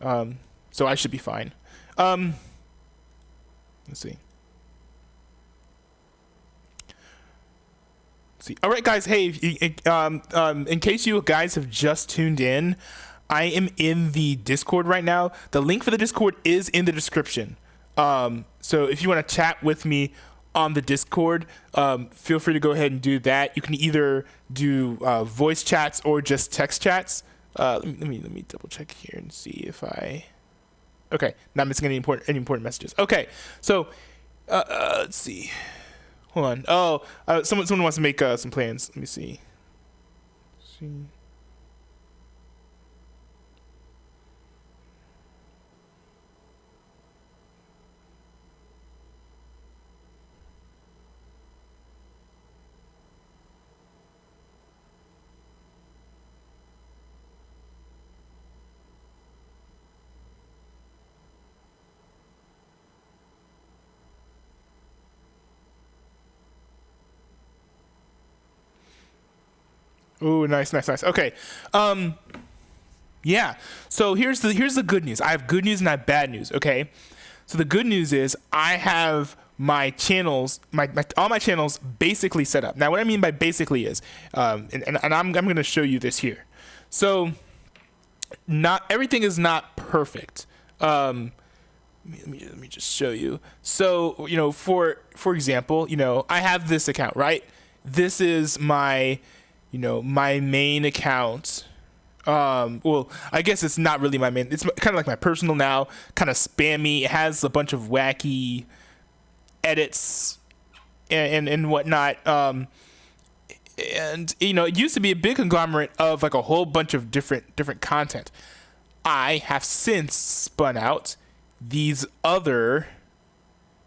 So I should be fine. Let's see. All right, guys. Hey, in case you guys have just tuned in, I am in the Discord right now. The link for the Discord is in the description. So if you want to chat with me on the Discord, feel free to go ahead and do that. You can either do voice chats or just text chats. Let me double check here and see if I. Okay, not missing any important messages. Okay, so let's see. Hold on. Oh, someone wants to make some plans. Let me see. Ooh, nice. Okay. Yeah. So here's the good news. I have good news and I have bad news. Okay. So the good news is I have my channels, all my channels basically set up. Now, what I mean by basically is, and I'm going to show you this here. So not everything is not perfect. Let me just show you. So, for example, I have this account, right? This is my my main account. Well, I guess it's not really my main. It's kind of like my personal now, kind of spammy. It has a bunch of wacky edits and whatnot. And it used to be a big conglomerate of like a whole bunch of different content. I have since spun out these other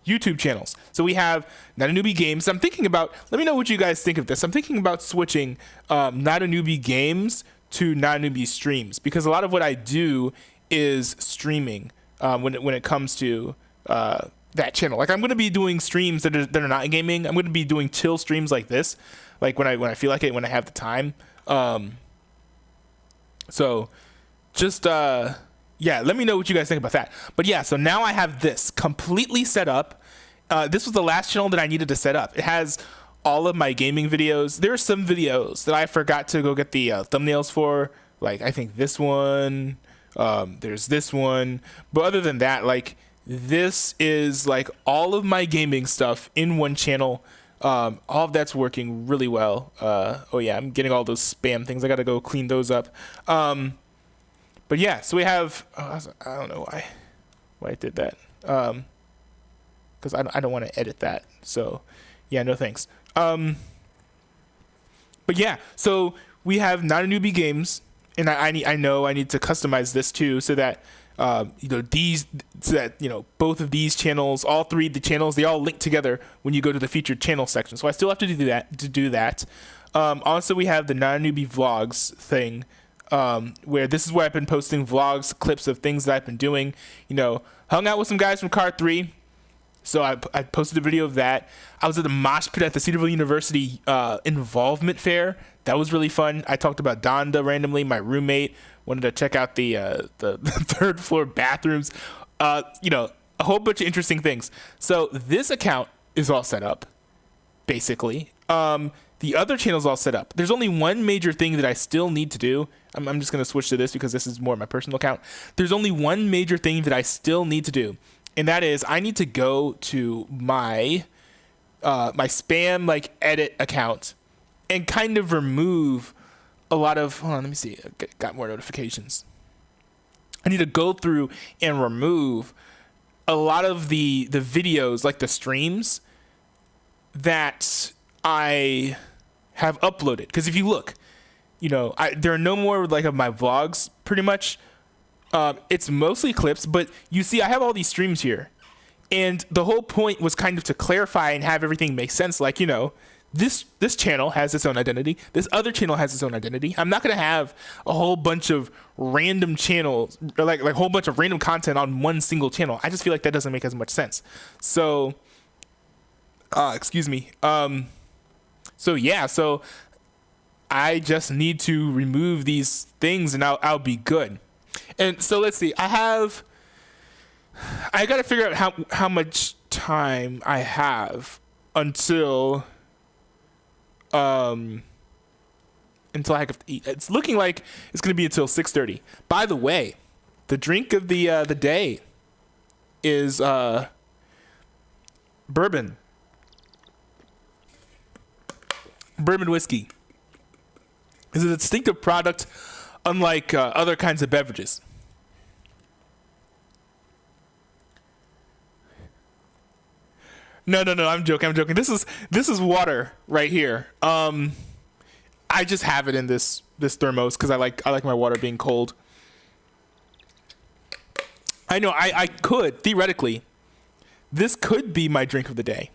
YouTube channels. So we have Not a Newbie Games. I'm thinking about, let me know what you guys think of this. I'm thinking about switching Not a Newbie Games to Not a Newbie Streams, because a lot of what I do is streaming when it comes to that channel. Like I'm going to be doing streams that are not gaming. I'm going to be doing chill streams like this, like when I feel like it, when I have the time. So just yeah, let me know what you guys think about that. But yeah, so now I have this completely set up. This was the last channel that I needed to set up. It has all of my gaming videos. There are some videos that I forgot to go get the thumbnails for. Like I think this one, there's this one. But other than that, like this is like all of my gaming stuff in one channel. All of that's working really well. Oh yeah, I'm getting all those spam things. I got to go clean those up. But yeah, so we have, I don't know why I did that. Because I don't want to edit that. So yeah, no thanks. But yeah, so we have Not a Newbie Games, and I know I need to customize this too, so that both of these channels, all three of the channels, they all link together when you go to the featured channel section. So I still have to do that. Also, we have the Not a Newbie Vlogs thing. Where this is where I've been posting vlogs, clips of things that I've been doing. Hung out with some guys from Card 3. So I posted a video of that. I was at the mosh pit at the Cedarville University involvement fair. That was really fun. I talked about Donda randomly. My roommate wanted to check out the third floor bathrooms. A whole bunch of interesting things. So this account is all set up, basically. The other channel's all set up. There's only one major thing that I still need to do. I'm just going to switch to this because this is more my personal account. There's only one major thing that I still need to do, and that is I need to go to my my spam edit account and kind of remove a lot of. Hold on, let me see. I got more notifications. I need to go through and remove a lot of the videos, like the streams that I have uploaded. Because if you look, there are no more of my vlogs, pretty much. It's mostly clips, but you see I have all these streams here. And the whole point was kind of to clarify and have everything make sense. This channel has its own identity. This other channel has its own identity. I'm not going to have a whole bunch of random channels, or like a whole bunch of random content on one single channel. I just feel like that doesn't make as much sense. So, excuse me. So I just need to remove these things and I'll be good. And so let's see. I got to figure out how much time I have until I have to eat. It's looking like it's going to be until 6:30. By the way, the drink of the day is bourbon whiskey. It's a distinctive product, unlike other kinds of beverages. No, I'm joking. This is water right here. I just have it in this thermos because I like my water being cold. I know I could theoretically, this could be my drink of the day.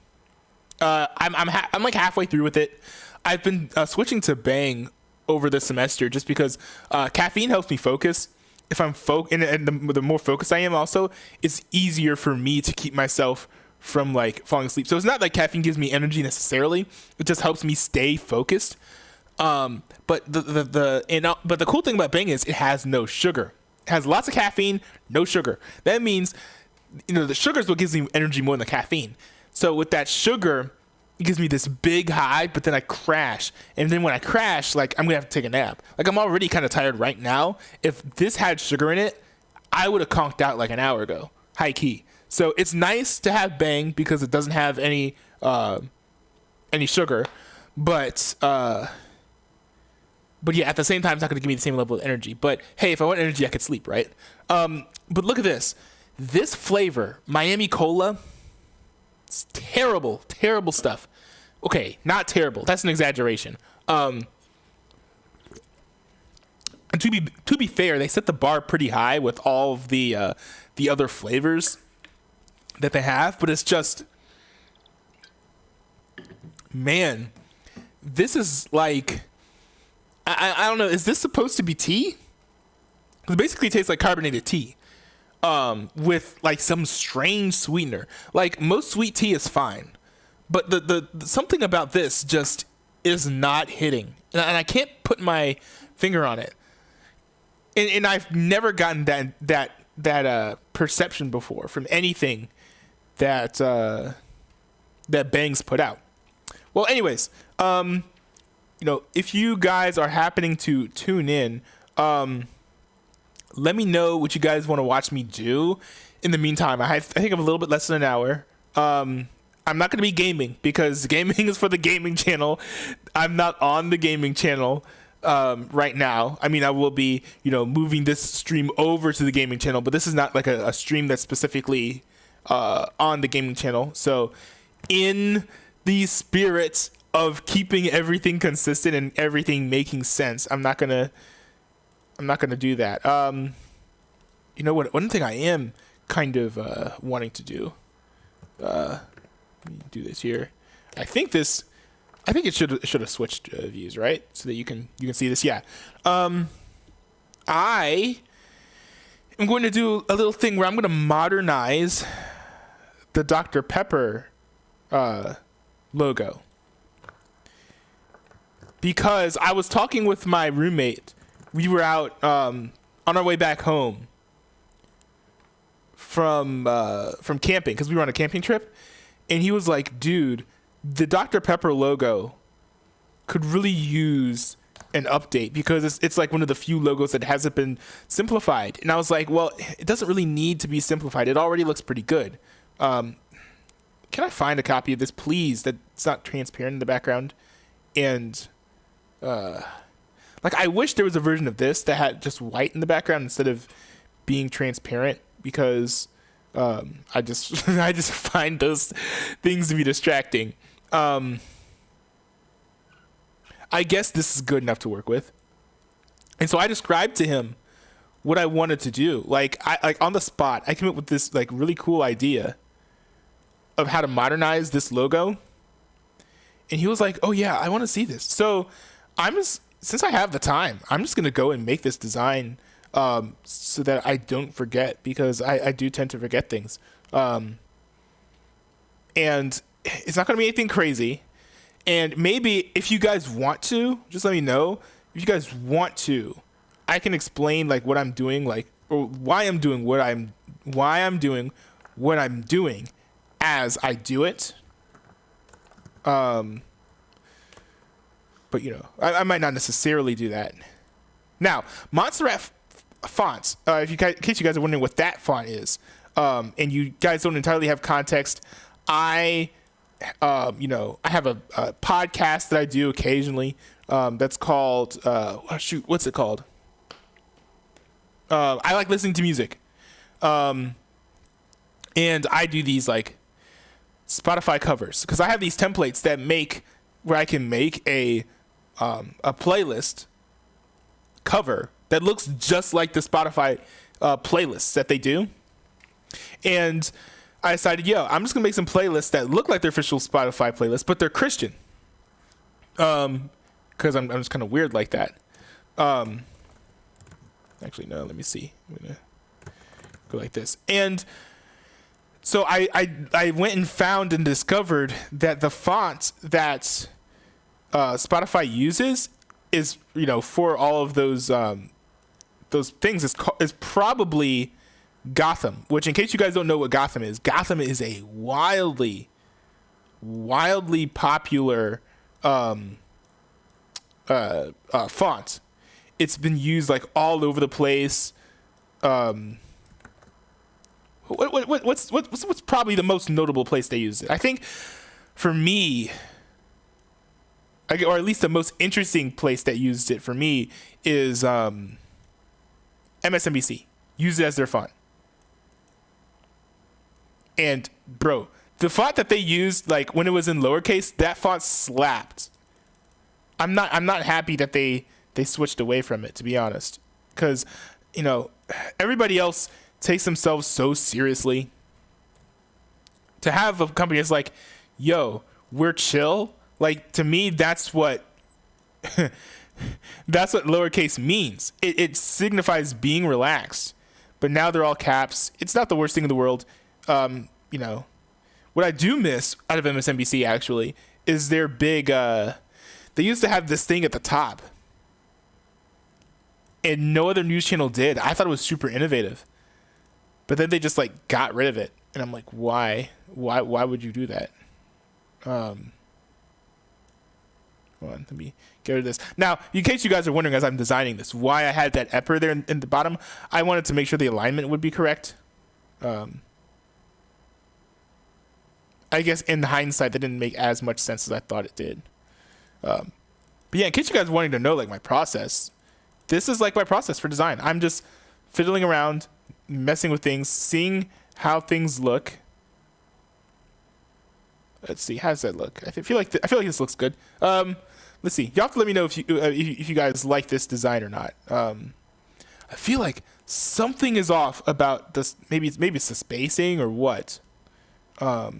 I'm like halfway through with it. I've been switching to Bang over the semester just because caffeine helps me focus. If I'm and the more focused I am, also it's easier for me to keep myself from like falling asleep. So it's not like caffeine gives me energy necessarily. It just helps me stay focused. But the cool thing about Bang is it has no sugar. It has lots of caffeine, no sugar. That means, the sugar is what gives me energy more than the caffeine. So with that sugar, it gives me this big high, but then I crash. And then when I crash, like I'm gonna have to take a nap. Like I'm already kind of tired right now. If this had sugar in it, I would have conked out like an hour ago, high key. So it's nice to have Bang because it doesn't have any sugar, but yeah, at the same time, it's not going to give me the same level of energy. But hey, if I want energy, I could sleep, right? But look at this. This flavor, Miami Cola, it's terrible stuff. Okay, not terrible. That's an exaggeration. And to be fair, they set the bar pretty high with all of the other flavors that they have. But it's just, man, this is like, I don't know. Is this supposed to be tea? It basically tastes like carbonated tea, with like some strange sweetener. Like most sweet tea is fine, but the something about this just is not hitting, and I can't put my finger on it. And I've never gotten that perception before from anything that Bang's put out. Well, anyways, if you guys are happening to tune in, let me know what you guys want to watch me do. In the meantime, I think I'm a little bit less than an hour. I'm not going to be gaming because gaming is for the gaming channel. I'm not on the gaming channel right now. I mean, I will be, moving this stream over to the gaming channel, but this is not like a stream that's specifically on the gaming channel. So in the spirit of keeping everything consistent and everything making sense, I'm not gonna do that. One thing I am kind of wanting to do. Let me do this here. I think it should have switched views, right? So that you can see this. Yeah. I am going to do a little thing where I'm going to modernize the Dr. Pepper logo. Because I was talking with my roommate. We were out on our way back home from camping, because we were on a camping trip, and he was like, dude, the Dr. Pepper logo could really use an update because it's like one of the few logos that hasn't been simplified. And I was like, well, it doesn't really need to be simplified. It already looks pretty good. Can I find a copy of this, please, that's not transparent in the background? And I wish there was a version of this that had just white in the background instead of being transparent, because I just I just find those things to be distracting. I guess this is good enough to work with. And so I described to him what I wanted to do. I on the spot, I came up with this really cool idea of how to modernize this logo. And he was like, "Oh yeah, I want to see this." So since I have the time, I'm just gonna go and make this design so that I don't forget, because I do tend to forget things. And it's not gonna be anything crazy. And maybe if you guys want to, just let me know. If you guys want to, I can explain what I'm doing or why I'm doing what I'm doing as I do it. But I might not necessarily do that. Now, Montserrat fonts. In case you guys are wondering what that font is, and you guys don't entirely have context, I have a podcast that I do occasionally. That's called what's it called? I like listening to music, and I do these like Spotify covers because I have these templates that where I can make a playlist cover that looks just like the Spotify playlists that they do. And I decided, I'm just gonna make some playlists that look like their official Spotify playlist, but they're Christian. Because I'm just kind of weird like that. Actually, no. Let me see. I'm gonna go like this. And so I went and found and discovered that the font that Spotify uses is for all of those things is probably Gotham. Which, in case you guys don't know what Gotham is a wildly popular font. It's been used like all over the place. What's probably the most notable place they use it? I think for me, or at least the most interesting place that used it for me is MSNBC. Use it as their font. And bro, the font that they used, like when it was in lowercase, that font slapped. I'm not happy that they switched away from it, to be honest, because everybody else takes themselves so seriously. To have a company that's like, we're chill, like, to me that's what that's what lowercase means. It signifies being relaxed. But now they're all caps. It's not the worst thing in the world. What I do miss out of MSNBC actually is their big they used to have this thing at the top, and no other news channel did. I thought it was super innovative, but then they just like got rid of it, and I'm like, why would you do that? Hold on, let me get rid of this. Now, in case you guys are wondering as I'm designing this, why I had that epper there in the bottom, I wanted to make sure the alignment would be correct. I guess in hindsight, that didn't make as much sense as I thought it did. But yeah, in case you guys are wanting to know like my process, this is like my process for design. I'm just fiddling around, messing with things, seeing how things look. Let's see, how does that look? I feel like this looks good. Let's see. You have to let me know if you guys like this design or not. I feel like something is off about this. Maybe it's the spacing or what. But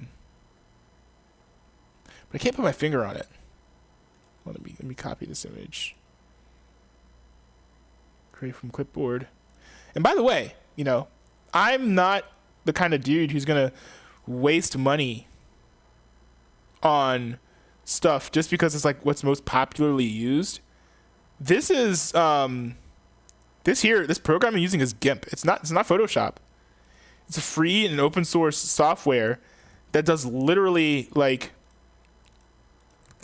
I can't put my finger on it. Well, let me copy this image. Create from clipboard. And by the way, I'm not the kind of dude who's gonna waste money on stuff just because it's like what's most popularly used. This is this program I'm using is GIMP. It's not Photoshop. It's a free and open source software that does literally like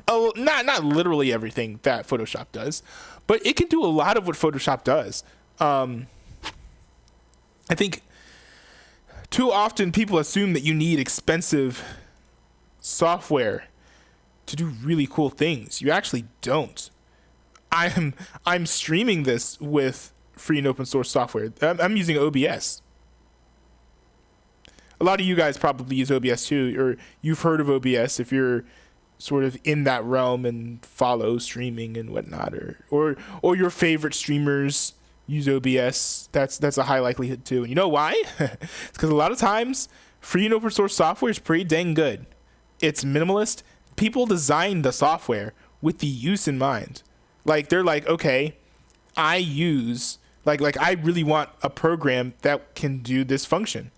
not literally everything that Photoshop does, but it can do a lot of what Photoshop does. I think too often people assume that you need expensive software to do really cool things. You actually don't. I'm streaming this with free and open source software. I'm using OBS. A lot of you guys probably use OBS too, or you've heard of OBS if you're sort of in that realm and follow streaming and whatnot, or your favorite streamers use OBS. That's a high likelihood too. And you know why? It's because a lot of times free and open source software is pretty dang good. It's minimalist. People design the software with the use in mind. Like they're like, okay, I use like I really want a program that can do this function,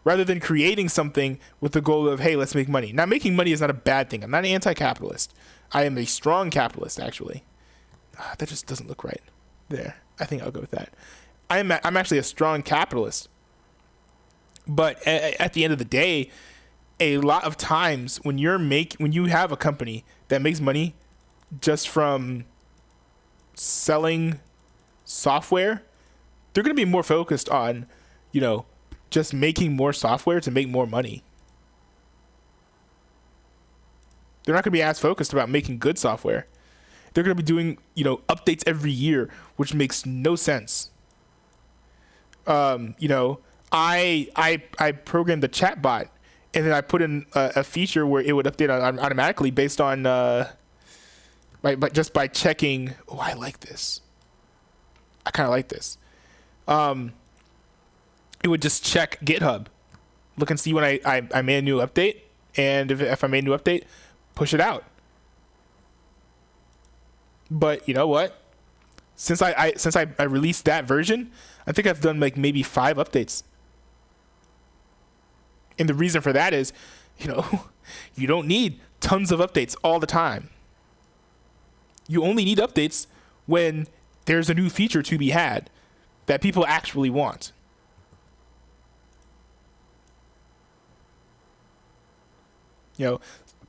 rather than creating something with the goal of, hey, let's make money. Now, making money is not a bad thing. I'm not an anti-capitalist. I am a strong capitalist, actually. That just doesn't look right. There. I think I'll go with that. I'm actually a strong capitalist. But at the end of the day, a lot of times when you have a company that makes money just from selling software, they're going to be more focused on, just making more software to make more money. They're not going to be as focused about making good software. They're going to be doing, updates every year, which makes no sense. I programmed the chatbot, and then I put in a feature where it would update automatically based on by checking. Oh, I like this. I kind of like this. It would just check GitHub, look and see when I made a new update, and if I made a new update, push it out. But you know what? Since I released that version, I think I've done like maybe 5 updates. And the reason for that is, you don't need tons of updates all the time. You only need updates when there's a new feature to be had that people actually want.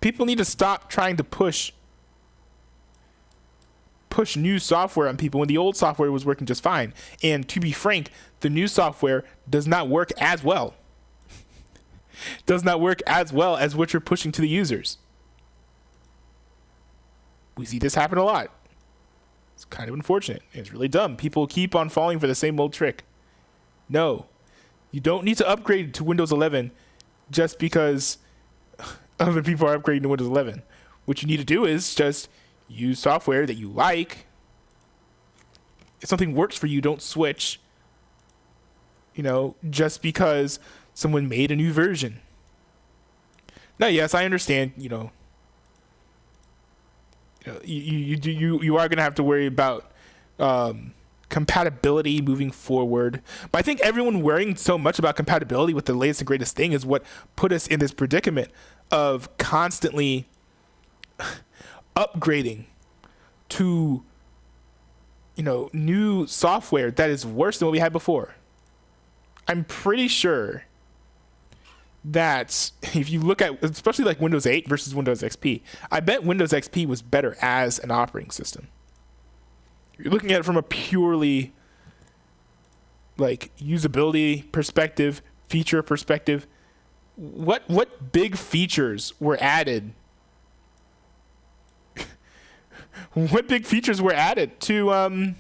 People need to stop trying to push new software on people when the old software was working just fine. And to be frank, the new software does not work as well. Does not work as well as what you're pushing to the users. We see this happen a lot. It's kind of unfortunate. It's really dumb. People keep on falling for the same old trick. No, you don't need to upgrade to Windows 11 just because other people are upgrading to Windows 11. What you need to do is just use software that you like. If something works for you, don't switch. Just because someone made a new version. Now, yes, I understand. You are going to have to worry about compatibility moving forward. But I think everyone worrying so much about compatibility with the latest and greatest thing is what put us in this predicament of constantly upgrading to new software that is worse than what we had before. I'm pretty sure that if you look at, especially like Windows 8 versus Windows XP, I bet Windows XP was better as an operating system. You're looking at it from a purely like usability perspective, feature perspective. What big features were added? What big features were added to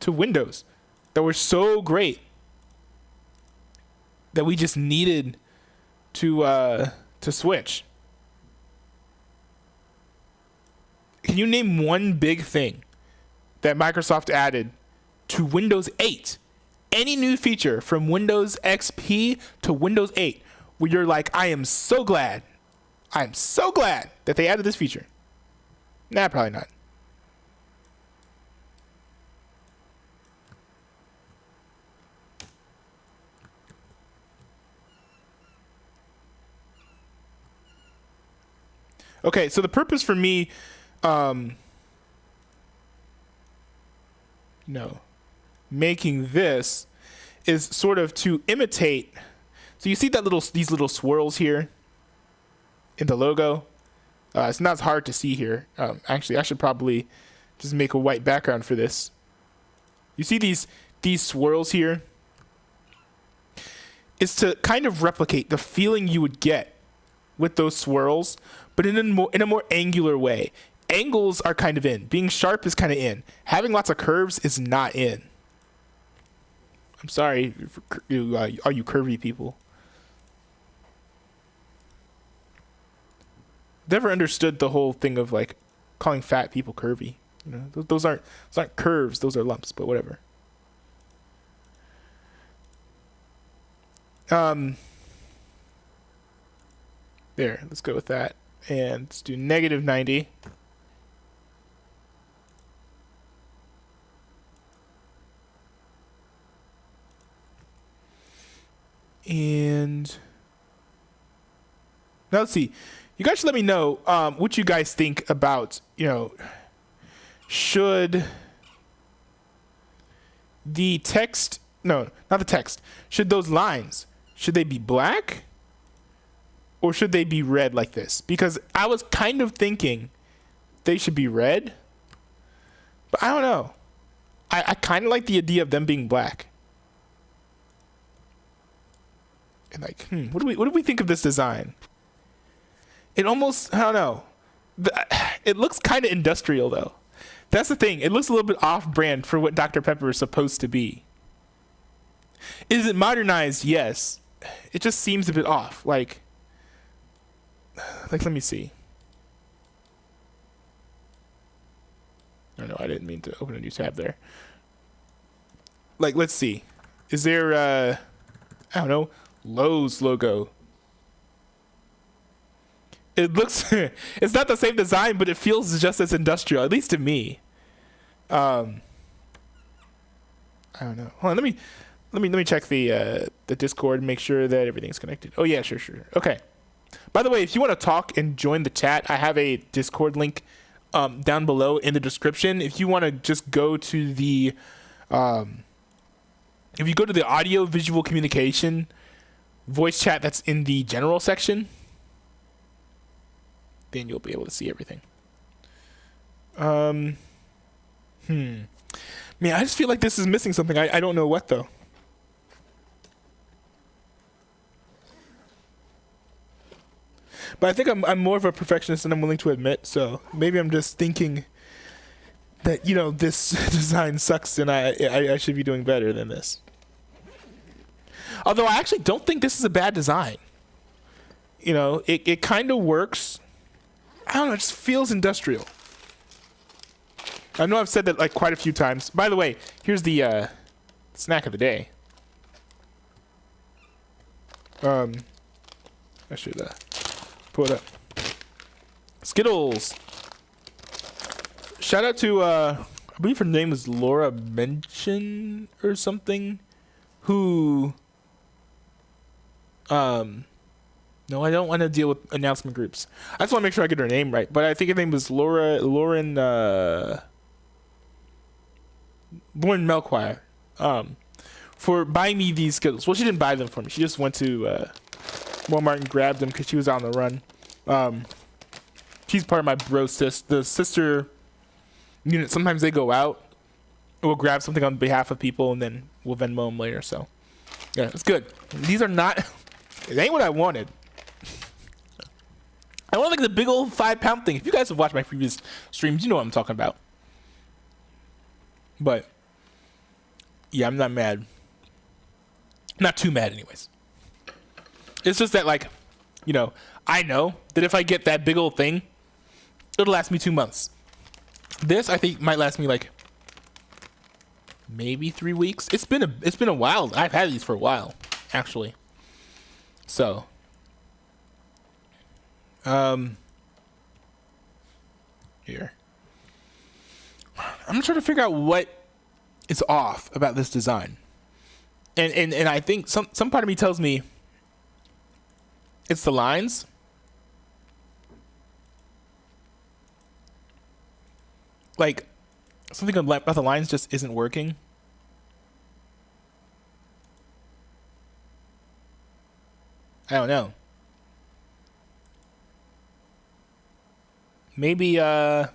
Windows that were so great that we just needed to switch? Can you name one big thing that Microsoft added to Windows 8? Any new feature from Windows XP to Windows 8 where you're like, I'm so glad that they added this feature? Nah, probably not. Okay, so the purpose for me, making this is sort of to imitate. So you see these little swirls here in the logo. It's not as hard to see here. Actually, I should probably just make a white background for this. You see these swirls here? It's to kind of replicate the feeling you would get with those swirls, but in a more angular way. Angles are kind of in. Being sharp is kind of in. Having lots of curves is not in. I'm sorry, all you curvy people. Never understood the whole thing of like calling fat people curvy. Those aren't curves. Those are lumps. But whatever. There. Let's go with that, and let's do -90. And now let's see. You guys should let me know what you guys think about, should the text, no, not the text. Should those lines, should they be black or should they be red like this? Because I was kind of thinking they should be red, but I don't know. I kind of like the idea of them being black. And like, what do we think of this design? It almost, I don't know. It looks kind of industrial though. That's the thing. It looks a little bit off-brand for what Dr. Pepper is supposed to be. Is it modernized? Yes. It just seems a bit off. Like let me see. Oh no, I didn't mean to open a new tab there. Like, let's see. Is there I don't know, Lowe's logo? It looks it's not the same design, but it feels just as industrial, at least to me. I don't know. Hold on, let me check the Discord and make sure that everything's connected. Oh yeah, sure. Okay. By the way, if you want to talk and join the chat, I have a Discord link down below in the description. If you want to just go to the if you go to the audio visual communication voice chat that's in the general section, then you'll be able to see everything. Man, I just feel like this is missing something. I don't know what though. But I think I'm more of a perfectionist than I'm willing to admit. So maybe I'm just thinking that, you know, this design sucks and I should be doing better than this. Although I actually don't think this is a bad design. You know, it kind of works. I don't know, it just feels industrial. I know I've said that like quite a few times. By the way, here's the snack of the day. I should pull it up. Skittles. Shout out to I believe her name is Laura Mention or something, who no, I don't want to deal with announcement groups. I just want to make sure I get her name right. But I think her name was Lauren Melchior. For buying me these Skittles. Well, she didn't buy them for me. She just went to Walmart and grabbed them because she was on the run. She's part of my bro the sister unit. Sometimes they go out. We'll grab something on behalf of people and then we'll Venmo them later. So yeah, it's good. These are not. It ain't what I wanted. I want like the big old 5-pound thing. If you guys have watched my previous streams, you know what I'm talking about. But yeah, I'm not mad. Not too mad anyways. It's just that, like, you know, I know that if I get that big old thing, it'll last me 2 months. This I think might last me like maybe 3 weeks. It's been a while. I've had these for a while, actually. So here. I'm trying to figure out what is off about this design. And I think some part of me tells me it's the lines. Like something about the lines just isn't working. I don't know. Maybe let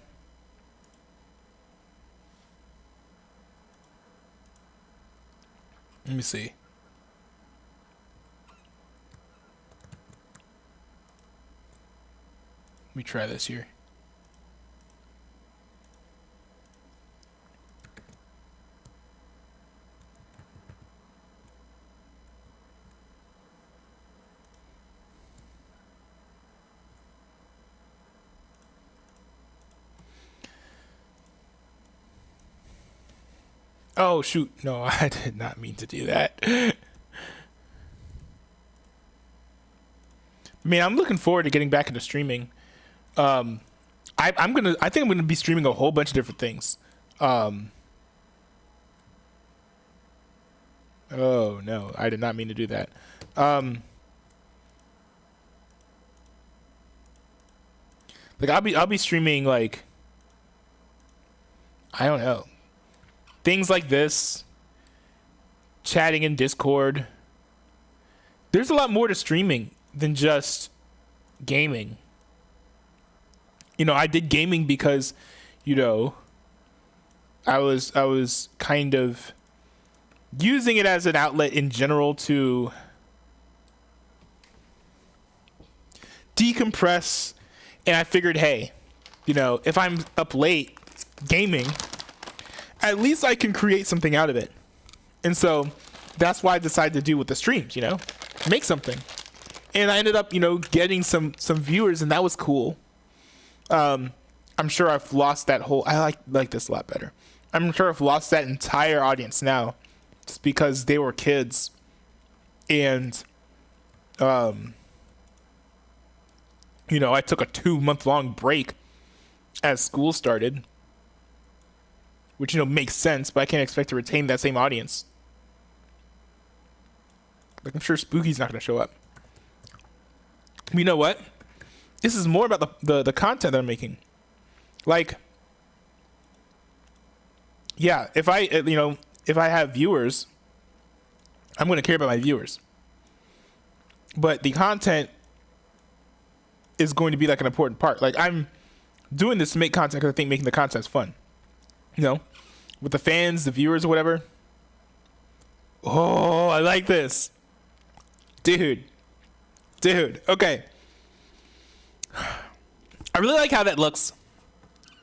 me see. Let me try this here. Oh, shoot. No, I did not mean to do that. Man, I'm looking forward to getting back into streaming. I think I'm gonna be streaming a whole bunch of different things. Oh no, I did not mean to do that. Like I'll be streaming like I don't know. Things like this, chatting in Discord. There's a lot more to streaming than just gaming. I did gaming because, I was kind of using it as an outlet in general to decompress. And I figured, hey, if I'm up late gaming, at least I can create something out of it. And so that's why I decided to do with the streams, make something. And I ended up, getting some viewers, and that was cool. I'm sure I've lost that whole, I like this a lot better. I'm sure I've lost that entire audience now just because they were kids. And, I took a 2-month-long break as school started, which, makes sense, but I can't expect to retain that same audience. Like, I'm sure Spooky's not going to show up. You know what? This is more about the content that I'm making. Like, yeah, if I have viewers, I'm going to care about my viewers. But the content is going to be like an important part. Like, I'm doing this to make content because I think making the content is fun. With the fans, the viewers, or whatever. Oh, I like this. Dude. Okay. I really like how that looks.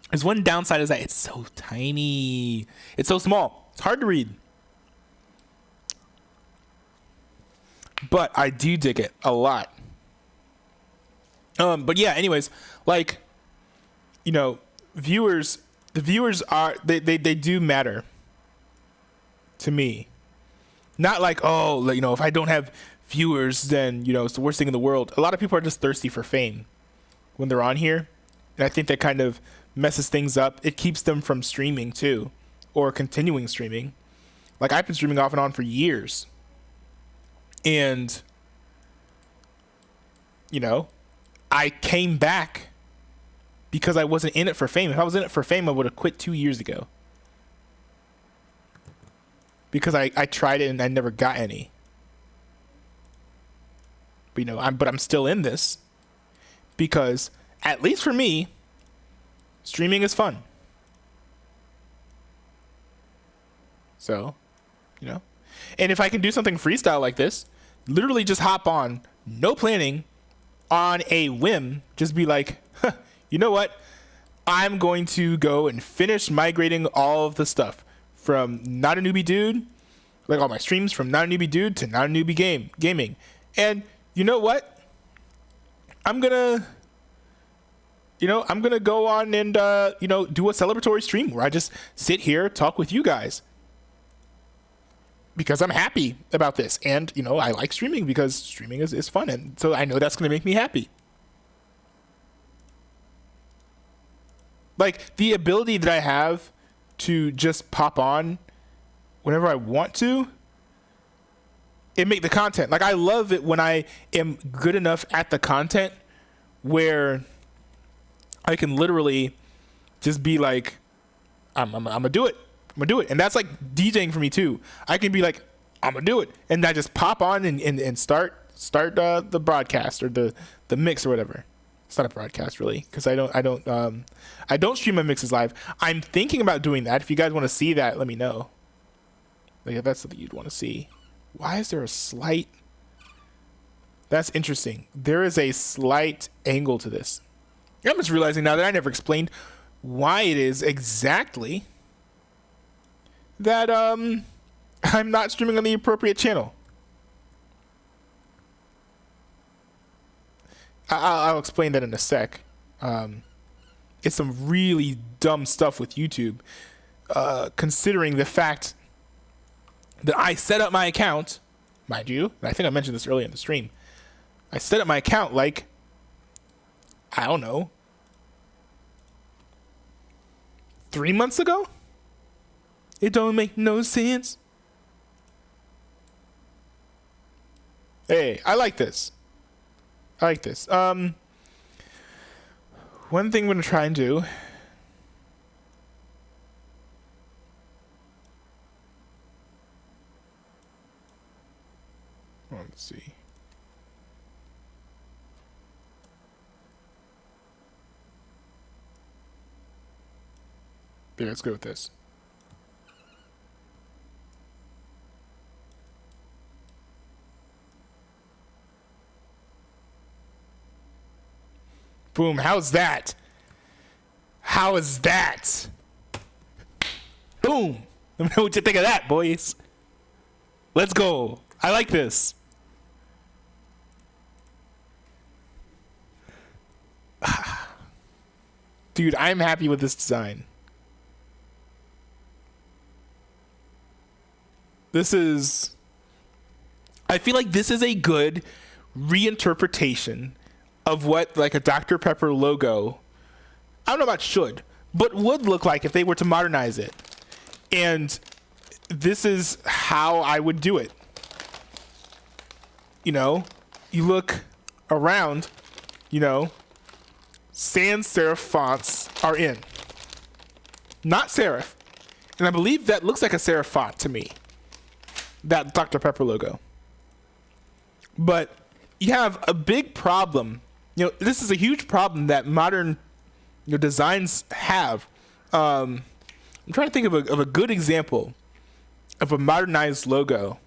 There's one downside is that it's so tiny. It's so small. It's hard to read. But I do dig it a lot. But yeah, anyways, like, viewers, the viewers are, they do matter to me. Not like, if I don't have viewers, then, it's the worst thing in the world. A lot of people are just thirsty for fame when they're on here. And I think that kind of messes things up. It keeps them from streaming too, or continuing streaming. Like, I've been streaming off and on for years. And, I came back because I wasn't in it for fame. If I was in it for fame, I would have quit 2 years ago. Because I tried it and I never got any. But, I'm still in this because, at least for me, streaming is fun. So, and if I can do something freestyle like this, literally just hop on, no planning, on a whim, just be like, you know what? I'm going to go and finish migrating all of the stuff from Not a Newbie Dude, like all my streams from Not a Newbie Dude to Not a Newbie Gaming. And you know what? I'm gonna go on and, do a celebratory stream where I just sit here, talk with you guys. Because I'm happy about this. And, I like streaming because streaming is fun. And so I know that's going to make me happy. Like, the ability that I have to just pop on whenever I want to, it make the content. Like, I love it when I am good enough at the content where I can literally just be like, I'm going to do it. I'm gonna do it. And that's like DJing for me too. I can be like, I'm gonna do it, and I just pop on and start the broadcast or the mix or whatever. It's not a broadcast really, because I don't stream my mixes live. I'm thinking about doing that. If you guys want to see that, let me know. Like, if that's something you'd want to see. Why is there a slight? That's interesting. There is a slight angle to this. I'm just realizing now that I never explained why it is exactly that I'm not streaming on the appropriate channel. I'll explain that in a sec. It's some really dumb stuff with YouTube, considering the fact that I set up my account, mind you, and I think I mentioned this earlier in the stream. I set up my account like, I don't know, 3 months ago? It don't make no sense. Hey, I like this. One thing I'm going to try and do. Let's see. There, let's go with this. Boom. How's that? How is that? Boom. Let me know what you think of that, boys. Let's go. I like this. Dude, I'm happy with this design. I feel like this is a good reinterpretation of what like a Dr. Pepper logo, I don't know about should, but would look like if they were to modernize it. And this is how I would do it. You know, you look around, you know, sans serif fonts are in. Not serif. And I believe that looks like a serif font to me. That Dr. Pepper logo. But you have a big problem. You know, this is a huge problem that modern designs have. I'm trying to think of a good example of a modernized logo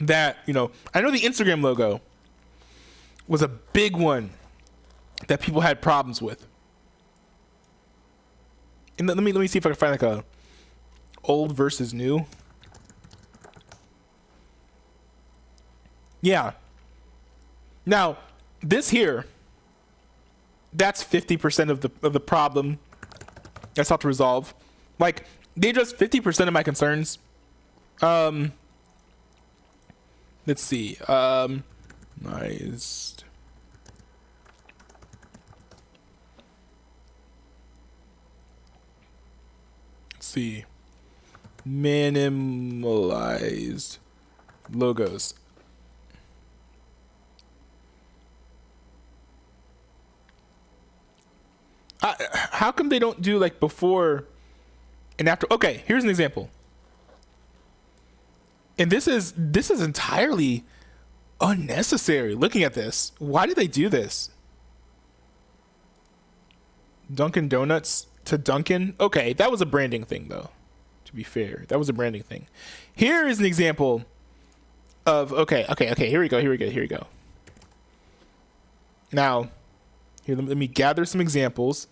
that, you know, I know the Instagram logo was a big one that people had problems with. And let me see if I can find like a old versus new. Yeah. Now, this here, that's 50% of the problem that's how to resolve. Like, they address 50% of my concerns. Let's see. Nice. Let's see. Minimalized logos. How come they don't do like before and after? Okay, here's an example. And this is entirely unnecessary. Looking at this, why did they do this? Dunkin' Donuts to Dunkin'. Okay, that was a branding thing, though. To be fair, that was a branding thing. Here is an example of okay. Here we go. Now, here, let me gather some examples.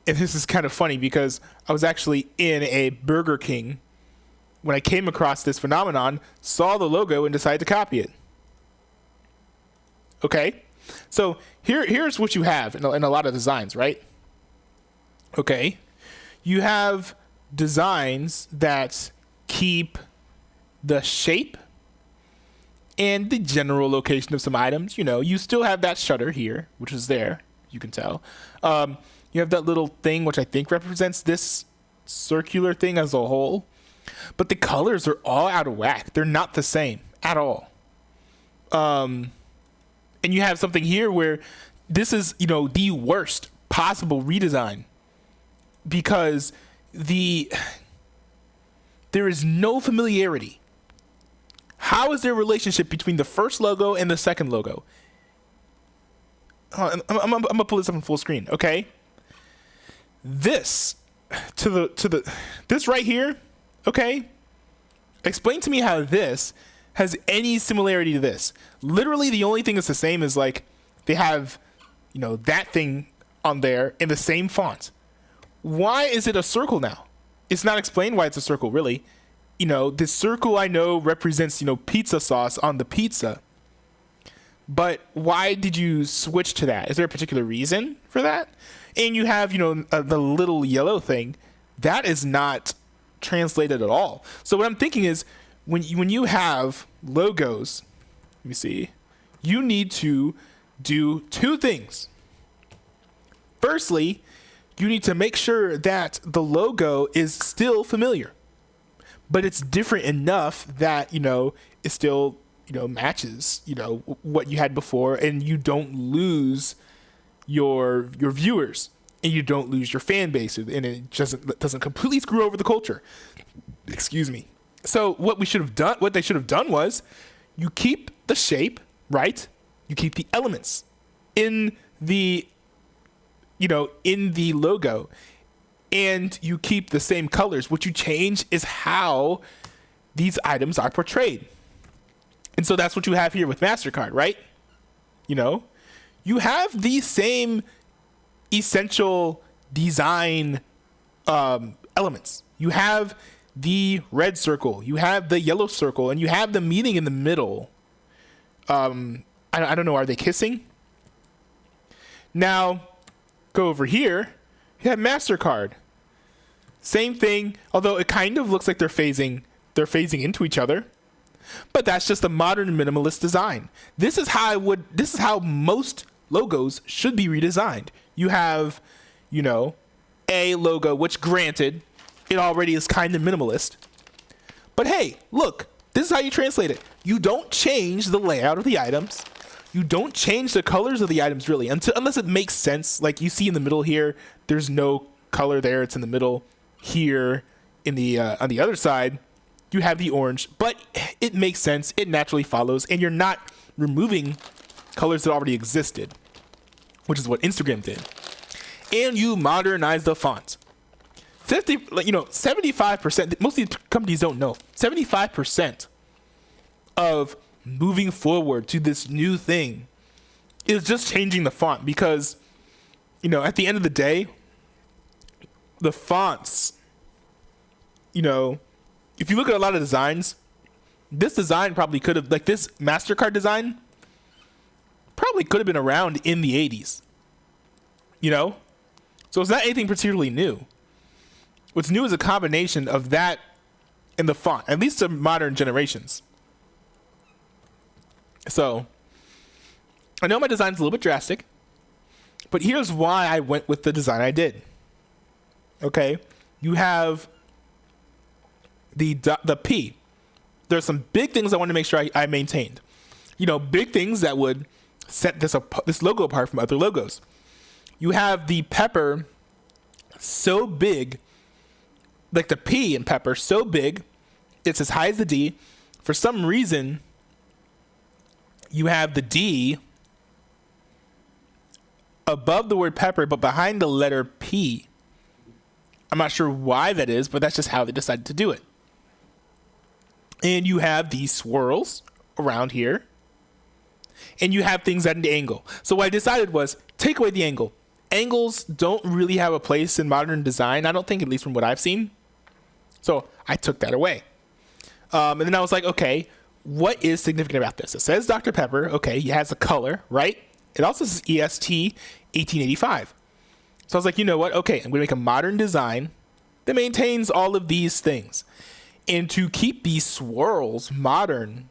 And this is kind of funny because I was actually in a Burger King when I came across this phenomenon, saw the logo, and decided to copy it. Okay, so here's what you have in a lot of designs, right? Okay, you have designs that keep the shape and the general location of some items. You know, you still have that shutter here, which is there, you can tell. You have that little thing, which I think represents this circular thing as a whole. But the colors are all out of whack. They're not the same at all. And you have something here where this is, you know, the worst possible redesign because there is no familiarity. How is there a relationship between the first logo and the second logo? I'm gonna pull this up on full screen, okay? This this right here, okay? Explain to me how this has any similarity to this. Literally, the only thing that's the same is like they have, you know, that thing on there in the same font. Why is it a circle now? It's not explained why it's a circle, really. You know, this circle I know represents, you know, pizza sauce on the pizza. But why did you switch to that? Is there a particular reason for that? And you have, you know, the little yellow thing. That is not translated at all. So what I'm thinking is when you have logos, let me see, you need to do two things. Firstly, you need to make sure that the logo is still familiar, but it's different enough that, you know, it still, you know, matches, you know, what you had before, and you don't lose your viewers. and you don't lose your fan base, and it doesn't completely screw over the culture. Excuse me. So what they should have done was, you keep the shape, right? You keep the elements in the logo, and you keep the same colors. What you change is how these items are portrayed. And so that's what you have here with MasterCard, right? You have the same essential design elements. You have the red circle, you have the yellow circle, and you have the meaning in the middle. I don't know, are they kissing? Now, go over here, you have MasterCard. Same thing, although it kind of looks like they're phasing into each other. But that's just a modern minimalist design. This is how most logos should be redesigned. You have, a logo, which granted, it already is kind of minimalist. But hey, look, this is how you translate it. You don't change the layout of the items. You don't change the colors of the items really, unless it makes sense. Like you see in the middle here, there's no color there. It's in the middle. Here in the on the other side, you have the orange, but it makes sense. It naturally follows, and you're not removing colors that already existed, which is what Instagram did. And you modernize the font. 75%, most of these companies don't know, 75% of moving forward to this new thing is just changing the font, because, at the end of the day, the fonts, if you look at a lot of designs, this design probably could have, like this MasterCard design, probably could have been around in the 80s. So it's not anything particularly new. What's new is a combination of that and the font, at least to modern generations. So I know my design's a little bit drastic, but here's why I went with the design I did. Okay, you have the P. There's some big things I want to make sure I maintained. Big things that would set this logo apart from other logos. You have the pepper so big, like the P in pepper, so big, it's as high as the D. For some reason, you have the D above the word pepper, but behind the letter P. I'm not sure why that is, but that's just how they decided to do it. And you have these swirls around here, and you have things at an angle. So what I decided was take away the angle. Angles don't really have a place in modern design, I don't think, at least from what I've seen. So I took that away. And then I was like, okay, what is significant about this? It says Dr. Pepper. Okay, it has a color, right? It also says EST 1885. So I was like, you know what? Okay, I'm going to make a modern design that maintains all of these things. And to keep these swirls modern,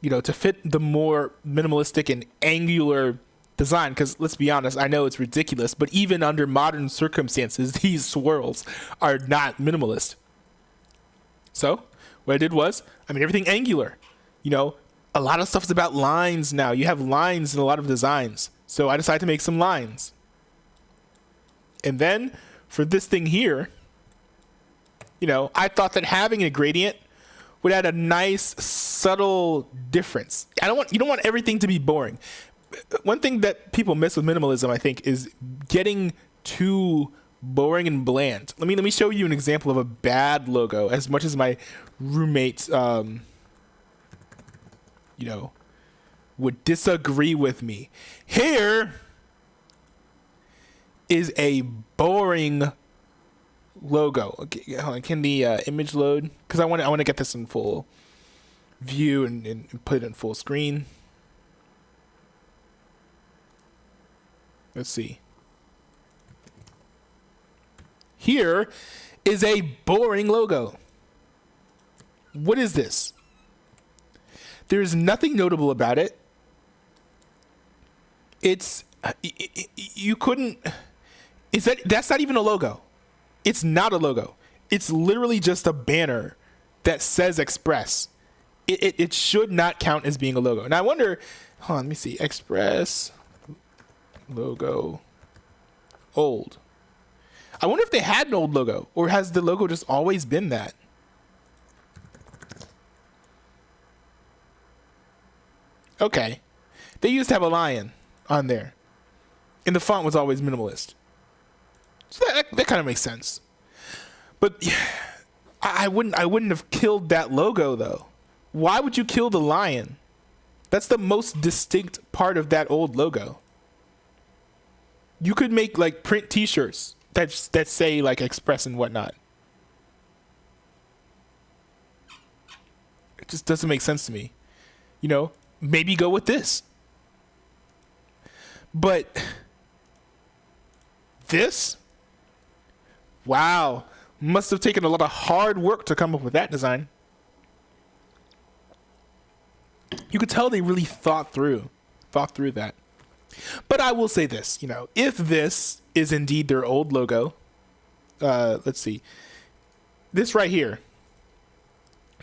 to fit the more minimalistic and angular design, because let's be honest, I know it's ridiculous, but even under modern circumstances, these swirls are not minimalist. So what I did was I made everything angular. A lot of stuff is about lines now. You have lines in a lot of designs. So I decided to make some lines. And then for this thing here, I thought that having a gradient would add a nice subtle difference. You don't want everything to be boring. One thing that people miss with minimalism, I think, is getting too boring and bland. Let me show you an example of a bad logo. As much as my roommate, would disagree with me, here is a boring logo. Okay, hold on. Can the image load? Because I want to get this in full view and put it in full screen. Let's see. Here is a boring logo. What is this? There's nothing notable about it. That's not even a logo. It's not a logo. It's literally just a banner that says Express. It should not count as being a logo. And I wonder, hold on, let me see. Express logo old. I wonder if they had an old logo, or has the logo just always been that? Okay. They used to have a lion on there. And the font was always minimalist. So that kind of makes sense. But I wouldn't have killed that logo though. Why would you kill the lion? That's the most distinct part of that old logo. You could make like print t-shirts that say like Express and whatnot. It just doesn't make sense to me. You know, maybe go with this. But this? Wow. Must have taken a lot of hard work to come up with that design. You could tell they really thought through that. But I will say this, you know, if this is indeed their old logo, let's see. This right here.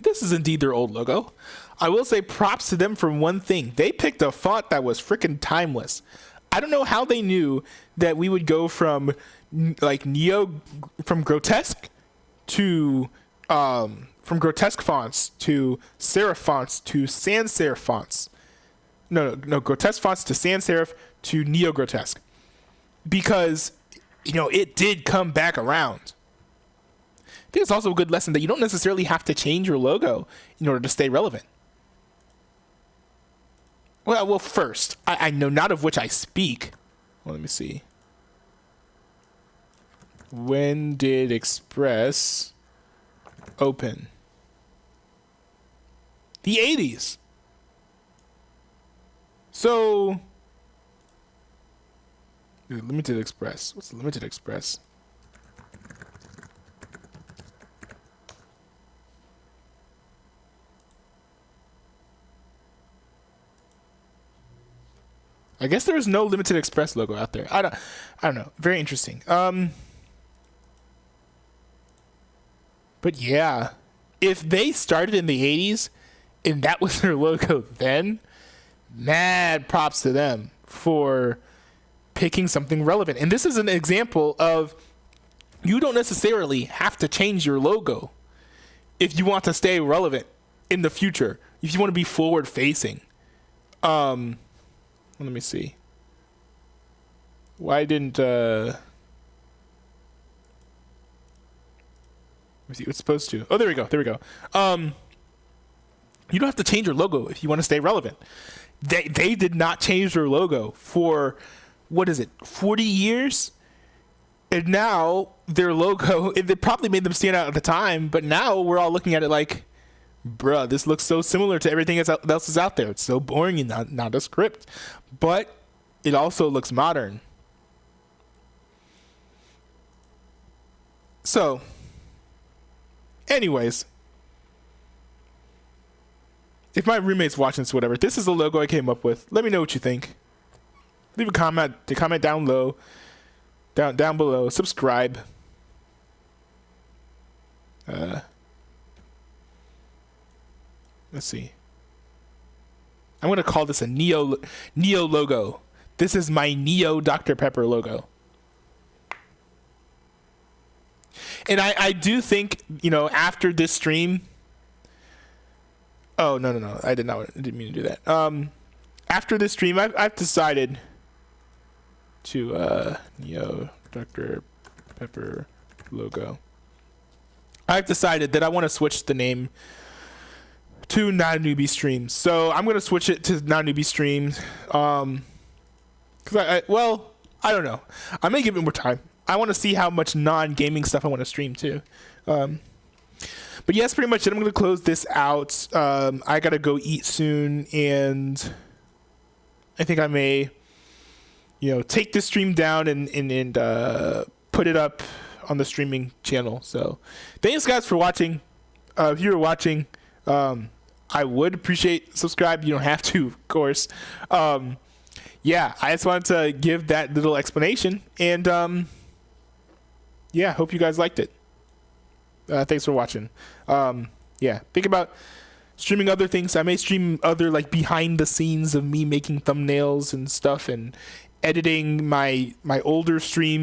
This is indeed their old logo. I will say props to them for one thing. They picked a font that was freaking timeless. I don't know how they knew that we would go from like from grotesque to from grotesque fonts to serif fonts to sans serif fonts. No, grotesque fonts to sans serif to neo grotesque, because you know it did come back around. I think it's also a good lesson that you don't necessarily have to change your logo in order to stay relevant. Well, first, I know not of which I speak. Well, let me see. When did Express open? The 80s. So, Limited Express. What's Limited Express? I guess there is no Limited Express logo out there. I don't know. Very interesting. But yeah, if they started in the 80s and that was their logo then, mad props to them for picking something relevant. And this is an example of you don't necessarily have to change your logo if you want to stay relevant in the future, if you want to be forward facing. Let me see. Why didn't let me see. It's supposed to. Oh, there we go. You don't have to change your logo if you want to stay relevant. They did not change their logo for, what is it, 40 years? And now their logo, it probably made them stand out at the time, but now we're all looking at it like, bruh, this looks so similar to everything else is out there. It's so boring and not a script. But it also looks modern. So, anyways, if my roommate's watching this, whatever, this is the logo I came up with. Let me know what you think. Leave a comment. Comment down low. Down below. Subscribe. Let's see. I'm gonna call this a Neo logo. This is my Neo Dr. Pepper logo. And I do think, you know, after this stream. Oh no! I didn't mean to do that. After this stream, I've decided to Neo Dr. Pepper logo. I've decided that I want to switch the name to Not a Newbie Streams. So I'm going to switch it to Not a Newbie Streams. Because I don't know. I may give it more time. I want to see how much non-gaming stuff I want to stream too. But yes, pretty much it. I'm going to close this out. I got to go eat soon, and I think I may, take this stream down and put it up on the streaming channel. So thanks guys for watching. If you were watching, I would appreciate subscribe. You don't have to, of course. Yeah, I just wanted to give that little explanation, and yeah, hope you guys liked it. Thanks for watching. Yeah, think about streaming other things. I may stream other like behind the scenes of me making thumbnails and stuff, and editing my older streams.